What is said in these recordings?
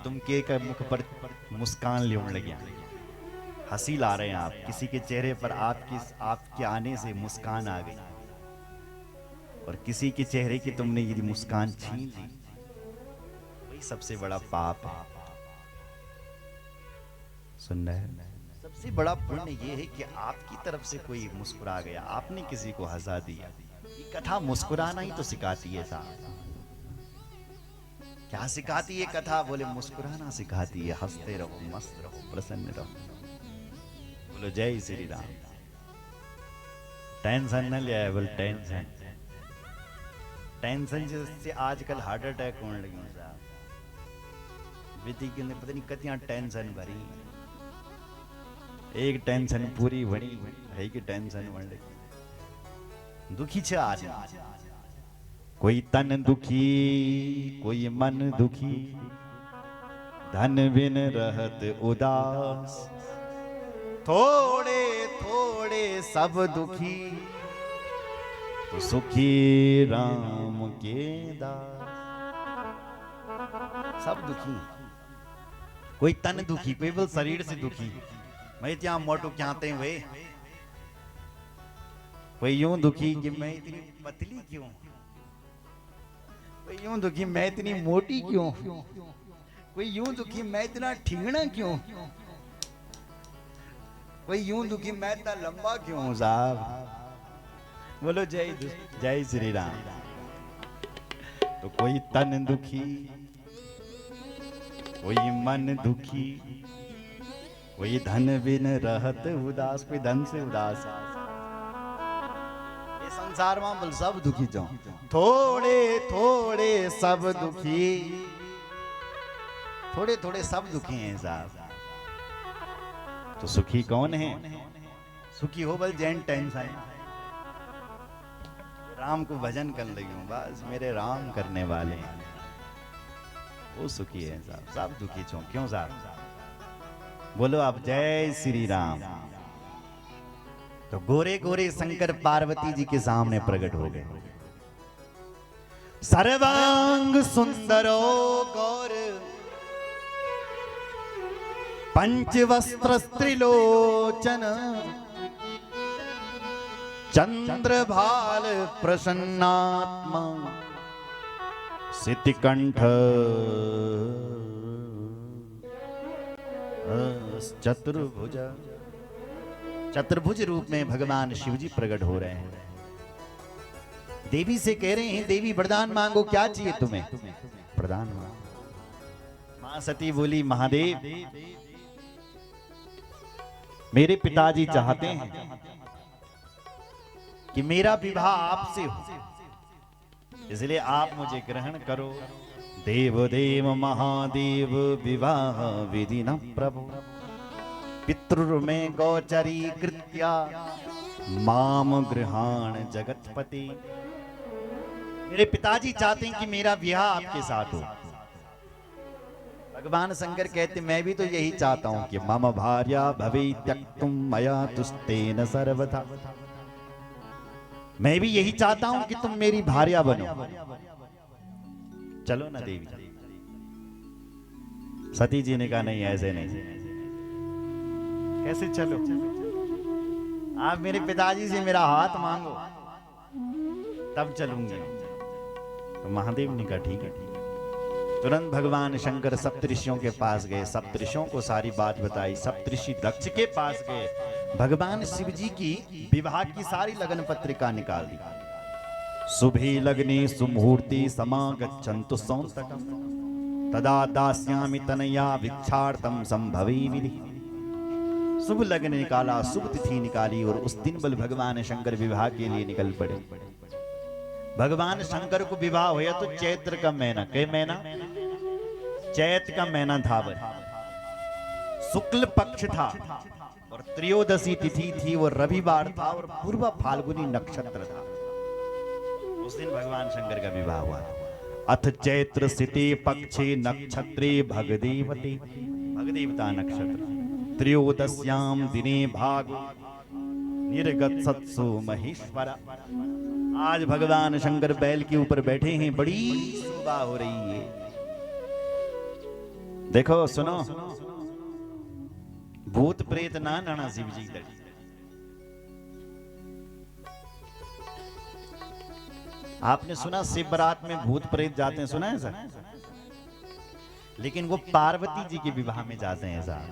तुम के मुख पर मुस्कान ले लगे, हंसी ला रहे हैं आप, किसी के चेहरे पर आपके आने से मुस्कान आ गई, और किसी के चेहरे की तुमने ये मुस्कान छीन ली, वही सबसे बड़ा पाप है। सुन रहे हैं? सबसे बड़ा पुण्य ये है कि आपकी तरफ से कोई मुस्कुरा गया, आपने किसी को हंसा दिया। ये कथा मुस्कुराना ही तो सिखाती है साहब। क्या सिखाती है कथा? बोले मुस्कुराना सिखाती है, हंसते रहो, मस्त रहो, प्रसन्न रहो। बोलो जय श्री राम। टेंशन न ले, बोल टेंशन टेंशन से आजकल हार्ट अटैक होने लगे साहब। विधि के ने पता नहीं कितना टेंशन भरी, एक टेंशन पूरी बनी है कि टेंशन बढ़ लगी। दुखी छे आज, कोई तन दुखी, कोई मन दुखी, धन बिन रहत उदास, थोड़े थोड़े सब दुखी, तो सुखी राम के दास। सब दुखी, कोई तन दुखी, कोई बोल शरीर से दुखी, मैं त्या मोटू क्या ते वे, कोई यूं दुखी कि मैं इतनी पतली क्यों, कोई यूं दुखी मैं इतनी मोटी क्यों, कोई यूं दुखी मैं इतना ठीगना क्यों, कोई यूं दुखी मैं इतना लंबा क्यों हूं साहब। बोलो जय श्री राम। तो कोई तन दुखी, कोई मन दुखी, कोई धन बिन रहत उदास, कोई धन से उदास है। ये संसार में बोल सब दुखी जो, थोड़े थोड़े सब दुखी, थोड़े थोड़े सब दुखी हैं साहब। तो सुखी कौन है? सुखी हो बल जैन टेंशन, राम को भजन कर लगी हूं, बस मेरे राम करने वाले हैं, वो सुखी है साहब। सब दुखी छो क्यों साहब? बोलो आप जय श्री राम। तो गोरे गोरे शंकर पार्वती जी के सामने प्रकट हो गए। सर्वांग सुंदरो गौर, पंचवस्त्र त्रिलोचन, चंद्रभाल प्रसन्नात्मा, सितिकंठ चतुर्भुज। चतुर्भुज रूप में भगवान शिव जी प्रकट हो रहे हैं। देवी से कह रहे हैं, देवी वरदान मांगो, क्या चाहिए तुम्हें? प्रदान मांगो। मां सती बोली, महादेव मेरे पिताजी चाहते हैं कि मेरा विवाह आपसे हो, इसलिए आप मुझे ग्रहण करो। देव देव महादेव विवाह विधि न प्रभु, पितृ में गोचरी कृत्या, माम गृहाण जगतपति। मेरे पिताजी चाहते हैं कि मेरा विवाह आपके साथ हो। भगवान शंकर कहते, मैं भी तो यही चाहता हूं कि मम भार्या भवे त्यक्तुम मया तुस्तेन सर्वथा। मैं भी यही चाहता हूं कि तुम मेरी भार्या बनो। चलो ना देवी। सती जी ने कहा, नहीं ऐसे नहीं। कैसे चलो? आप मेरे पिताजी से मेरा हाथ मांगो तब चलूंगी। तो महादेव ने कहा ठीक है। तुरंत भगवान शंकर सप्तऋषियों के पास गए, सप्तऋषियों को सारी बात बताई। सप्तऋषि दक्ष के पास गए, भगवान शिव जी की विवाह की सारी लगन पत्रिका निकाल दी। शुभे लग्ने सुमुहूर्ते समागच्छन्तु सौंतकम्, तदा दास्यामि तनया भिक्षार्थम संभवे विधि। शुभ लग्न निकाला, शुभ तिथि निकाली, और उस दिन बल भगवान शंकर विवाह के लिए निकल पड़े। भगवान शंकर को विवाह हुआ तो चैत्र का महीना, कई महीना? चैत का महीना था, शुक्ल पक्ष था, और त्रयोदशी तिथि थी, वो रविवार था, और पूर्व फाल्गुनी नक्षत्र था। उस दिन भगवान शंकर का विवाह हुआ। अथ चैत्र सिते पक्षे नक्षत्रे भगदेवते, भगदेवता नक्षत्र, त्रयोदश्याम दिने भाग निर्गत सत्सु महेश्वरा। आज भगवान शंकर बैल के ऊपर बैठे हैं, बड़ी शोभा हो रही है। देखो सुनो, भूत प्रेत ना नाना शिव जी लड़ी। आपने सुना शिव बारात में भूत प्रेत जाते हैं, सुना है सर? लेकिन वो पार्वती जी के विवाह में जाते हैं साहब,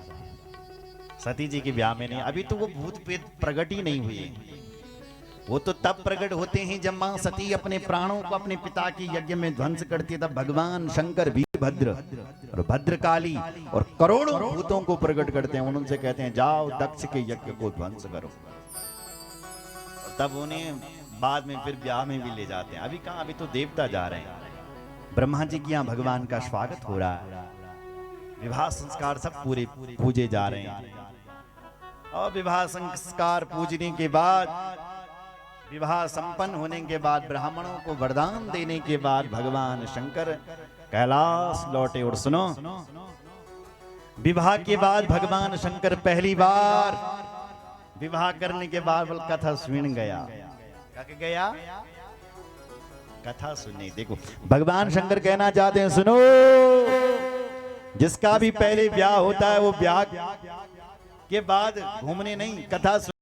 सती जी के विवाह में नहीं। अभी तो वो भूत प्रेत प्रकट ही नहीं हुए, वो तो तब प्रकट होते हैं जब मां सती अपने प्राणों को अपने पिता के यज्ञ में ध्वंस करती है। तब भगवान शंकर वीरभद्र और भद्रकाली और करोड़ों भूतों को प्रकट करते हैं। उनसे कहते हैं जाओ दक्ष के यज्ञ को ध्वंस करो। तब उन्हें बाद में फिर ब्याह में भी ले जाते हैं। अभी कहां, अभी तो देवता जा रहे हैं। ब्रह्मा जी के यहाँ भगवान का स्वागत हो रहा है, विवाह संस्कार सब पूरे पूजे जा रहे हैं। और विवाह संस्कार पूजने के बाद, विवाह संपन्न होने के बाद, ब्राह्मणों को वरदान देने के बाद भगवान शंकर कैलाश लौटे। और सुनो, विवाह के बाद भगवान शंकर पहली बार विवाह करने के बाद कथा सुन गया। क्या गया? कथा सुनने। देखो भगवान शंकर कहना चाहते हैं, सुनो, जिसका भी पहले ब्याह होता है वो ब्याह के बाद घूमने नहीं, कथा